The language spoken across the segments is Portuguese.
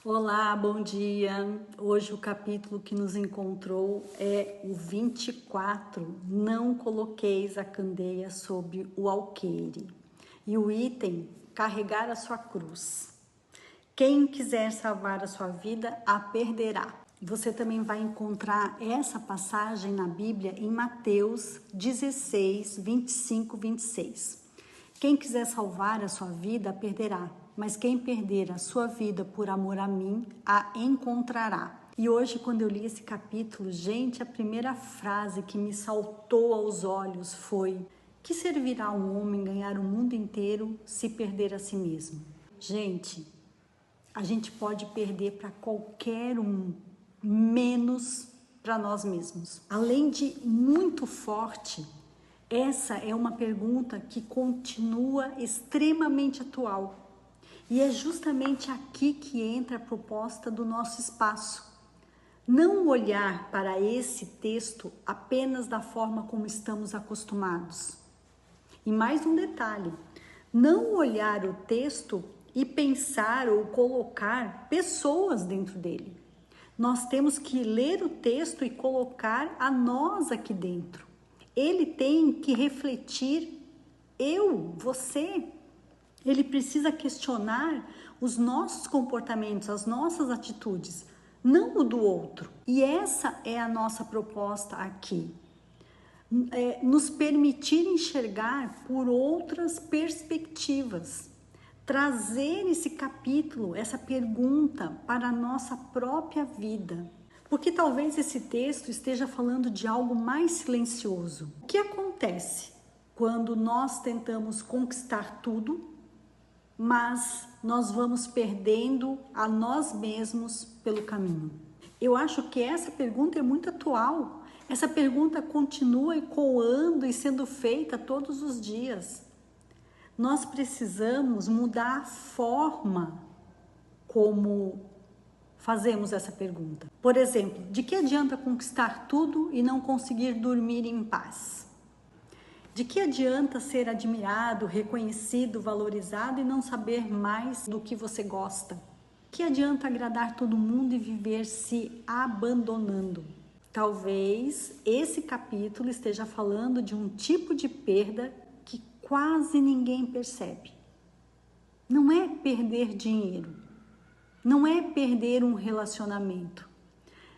Olá, bom dia. Hoje o capítulo que nos encontrou é o 24. Não coloqueis a candeia sobre o alqueire. E o item, carregar a sua cruz. Quem quiser salvar a sua vida, a perderá. Você também vai encontrar essa passagem na Bíblia em Mateus 16, 25, 26. Quem quiser salvar a sua vida, a perderá. Mas quem perder a sua vida por amor a mim, a encontrará. E hoje, quando eu li esse capítulo, gente, a primeira frase que me saltou aos olhos foi: que servirá um homem ganhar o mundo inteiro se perder a si mesmo? Gente, a gente pode perder para qualquer um, menos para nós mesmos. Além de muito forte, essa é uma pergunta que continua extremamente atual. E é justamente aqui que entra a proposta do nosso espaço. Não olhar para esse texto apenas da forma como estamos acostumados. E mais um detalhe, não olhar o texto e pensar ou colocar pessoas dentro dele. Nós temos que ler o texto e colocar a nós aqui dentro. Ele tem que refletir eu, você. Ele precisa questionar os nossos comportamentos, as nossas atitudes, não o do outro. E essa é a nossa proposta aqui. Nos permitir enxergar por outras perspectivas. Trazer esse capítulo, essa pergunta para a nossa própria vida. Porque talvez esse texto esteja falando de algo mais silencioso. O que acontece quando nós tentamos conquistar tudo, mas nós vamos perdendo a nós mesmos pelo caminho? Eu acho que essa pergunta é muito atual. Essa pergunta continua ecoando e sendo feita todos os dias. Nós precisamos mudar a forma como fazemos essa pergunta. Por exemplo, de que adianta conquistar tudo e não conseguir dormir em paz? De que adianta ser admirado, reconhecido, valorizado e não saber mais do que você gosta? De que adianta agradar todo mundo e viver se abandonando? Talvez esse capítulo esteja falando de um tipo de perda que quase ninguém percebe. Não é perder dinheiro, não é perder um relacionamento,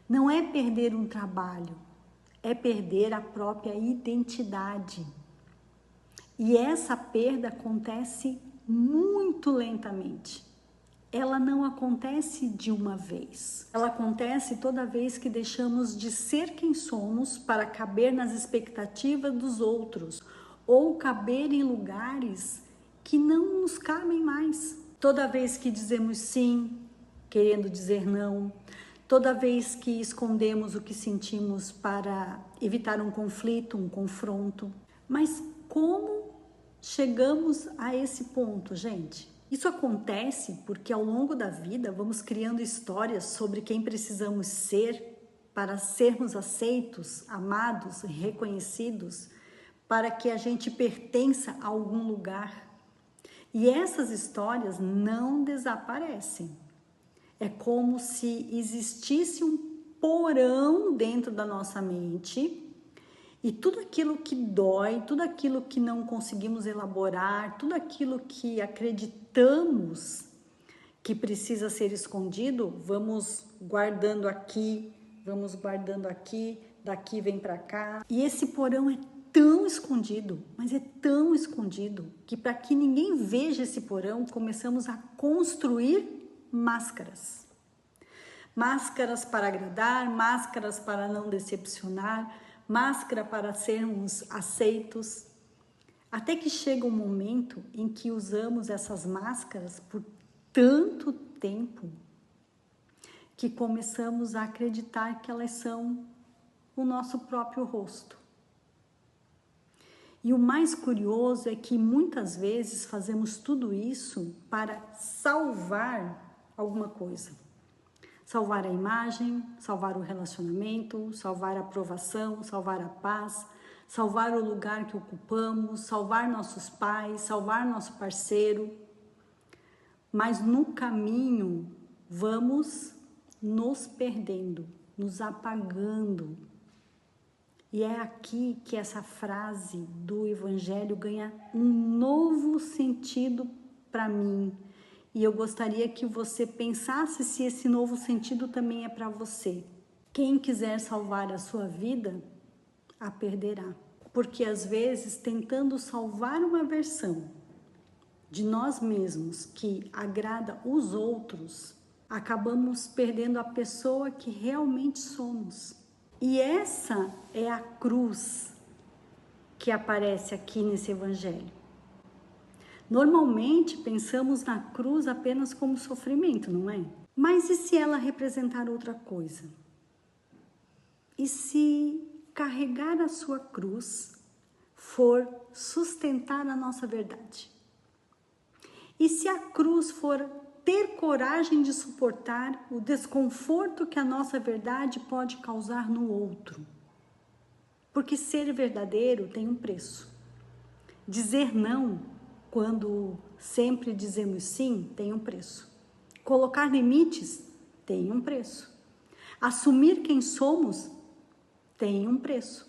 não é perder um trabalho, é perder a própria identidade. E essa perda acontece muito lentamente. Ela não acontece de uma vez. Ela acontece toda vez que deixamos de ser quem somos para caber nas expectativas dos outros ou caber em lugares que não nos cabem mais. Toda vez que dizemos sim, querendo dizer não, toda vez que escondemos o que sentimos para evitar um conflito, um confronto. Mas como chegamos a esse ponto, gente? Isso acontece porque ao longo da vida vamos criando histórias sobre quem precisamos ser para sermos aceitos, amados, reconhecidos, para que a gente pertença a algum lugar. E essas histórias não desaparecem. É como se existisse um porão dentro da nossa mente e tudo aquilo que dói, tudo aquilo que não conseguimos elaborar, tudo aquilo que acreditamos que precisa ser escondido, vamos guardando aqui, daqui vem para cá. E esse porão é tão escondido, mas é tão escondido, que para que ninguém veja esse porão, começamos a construir máscaras. Máscaras para agradar, máscaras para não decepcionar, máscara para sermos aceitos, até que chega um momento em que usamos essas máscaras por tanto tempo que começamos a acreditar que elas são o nosso próprio rosto. E o mais curioso é que muitas vezes fazemos tudo isso para salvar alguma coisa. Salvar a imagem, salvar o relacionamento, salvar a aprovação, salvar a paz, salvar o lugar que ocupamos, salvar nossos pais, salvar nosso parceiro. Mas no caminho vamos nos perdendo, nos apagando. E é aqui que essa frase do Evangelho ganha um novo sentido para mim. E eu gostaria que você pensasse se esse novo sentido também é para você. Quem quiser salvar a sua vida, a perderá. Porque às vezes, tentando salvar uma versão de nós mesmos que agrada os outros, acabamos perdendo a pessoa que realmente somos. E essa é a cruz que aparece aqui nesse Evangelho. Normalmente pensamos na cruz apenas como sofrimento, não é? Mas e se ela representar outra coisa? E se carregar a sua cruz for sustentar a nossa verdade? E se a cruz for ter coragem de suportar o desconforto que a nossa verdade pode causar no outro? Porque ser verdadeiro tem um preço. Dizer não, quando sempre dizemos sim, tem um preço. Colocar limites tem um preço. Assumir quem somos tem um preço.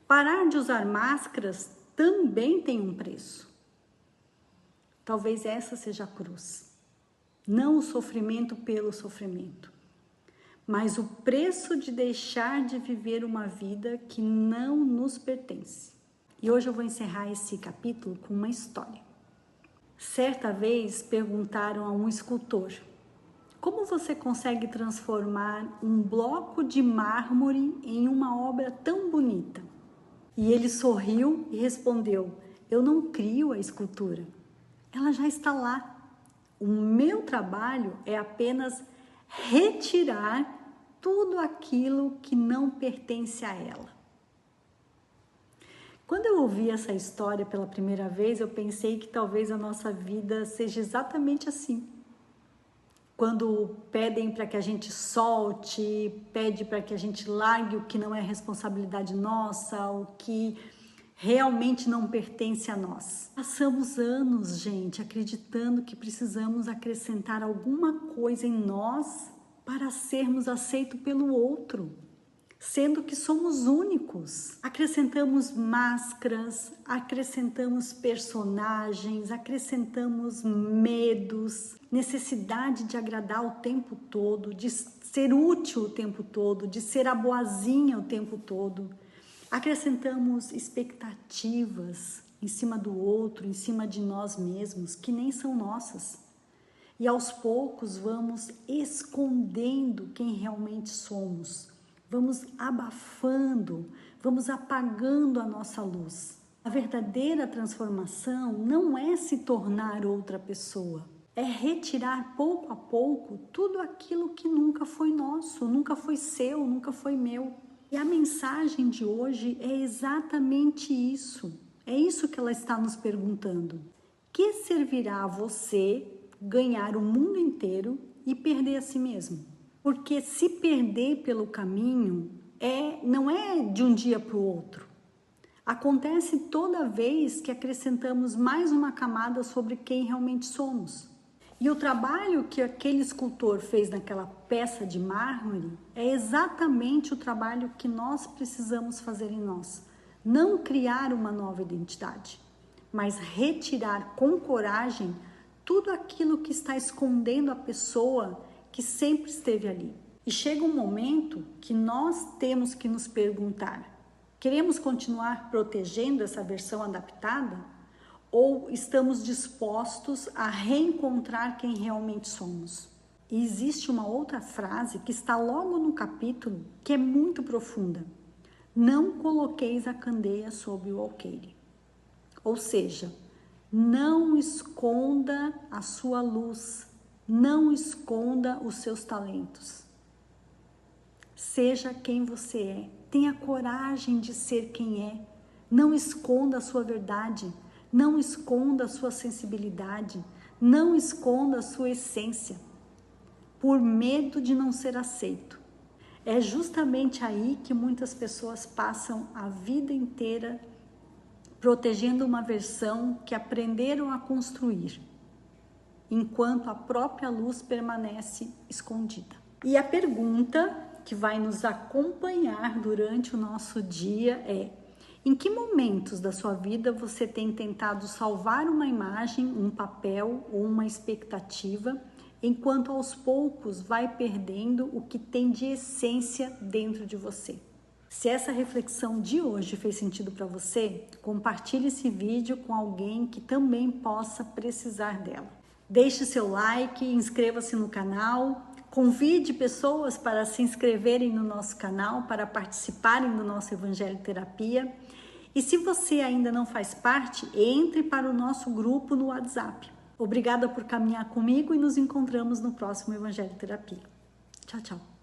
Parar de usar máscaras também tem um preço. Talvez essa seja a cruz. Não o sofrimento pelo sofrimento, mas o preço de deixar de viver uma vida que não nos pertence. E hoje eu vou encerrar esse capítulo com uma história. Certa vez perguntaram a um escultor: como você consegue transformar um bloco de mármore em uma obra tão bonita? E ele sorriu e respondeu: eu não crio a escultura, ela já está lá. O meu trabalho é apenas retirar tudo aquilo que não pertence a ela. Quando eu ouvi essa história pela primeira vez, eu pensei que talvez a nossa vida seja exatamente assim. Quando pedem para que a gente solte, pede para que a gente largue o que não é responsabilidade nossa, o que realmente não pertence a nós. Passamos anos, gente, acreditando que precisamos acrescentar alguma coisa em nós para sermos aceitos pelo outro, sendo que somos únicos. Acrescentamos máscaras, acrescentamos personagens, acrescentamos medos, necessidade de agradar o tempo todo, de ser útil o tempo todo, de ser a boazinha o tempo todo. Acrescentamos expectativas em cima do outro, em cima de nós mesmos, que nem são nossas. E aos poucos vamos escondendo quem realmente somos. Vamos abafando, vamos apagando a nossa luz. A verdadeira transformação não é se tornar outra pessoa. É retirar pouco a pouco tudo aquilo que nunca foi nosso, nunca foi seu, nunca foi meu. E a mensagem de hoje é exatamente isso. É isso que ela está nos perguntando. Que servirá a você ganhar o mundo inteiro e perder a si mesmo? Porque se perder pelo caminho não é de um dia para o outro. Acontece toda vez que acrescentamos mais uma camada sobre quem realmente somos. E o trabalho que aquele escultor fez naquela peça de mármore é exatamente o trabalho que nós precisamos fazer em nós. Não criar uma nova identidade, mas retirar com coragem tudo aquilo que está escondendo a pessoa que sempre esteve ali. E chega um momento que nós temos que nos perguntar: queremos continuar protegendo essa versão adaptada? Ou estamos dispostos a reencontrar quem realmente somos? E existe uma outra frase que está logo no capítulo que é muito profunda: não coloqueis a candeia sobre o alqueire. Ou seja, não esconda a sua luz, não esconda os seus talentos. Seja quem você é, tenha coragem de ser quem é, não esconda a sua verdade. Não esconda a sua sensibilidade, não esconda a sua essência, por medo de não ser aceito. É justamente aí que muitas pessoas passam a vida inteira protegendo uma versão que aprenderam a construir, enquanto a própria luz permanece escondida. E a pergunta que vai nos acompanhar durante o nosso dia é: em que momentos da sua vida você tem tentado salvar uma imagem, um papel ou uma expectativa, enquanto aos poucos vai perdendo o que tem de essência dentro de você? Se essa reflexão de hoje fez sentido para você, compartilhe esse vídeo com alguém que também possa precisar dela. Deixe seu like, inscreva-se no canal, convide pessoas para se inscreverem no nosso canal, para participarem do nosso Evangelho Terapia. E se você ainda não faz parte, entre para o nosso grupo no WhatsApp. Obrigada por caminhar comigo e nos encontramos no próximo Evangelho Terapia. Tchau, tchau.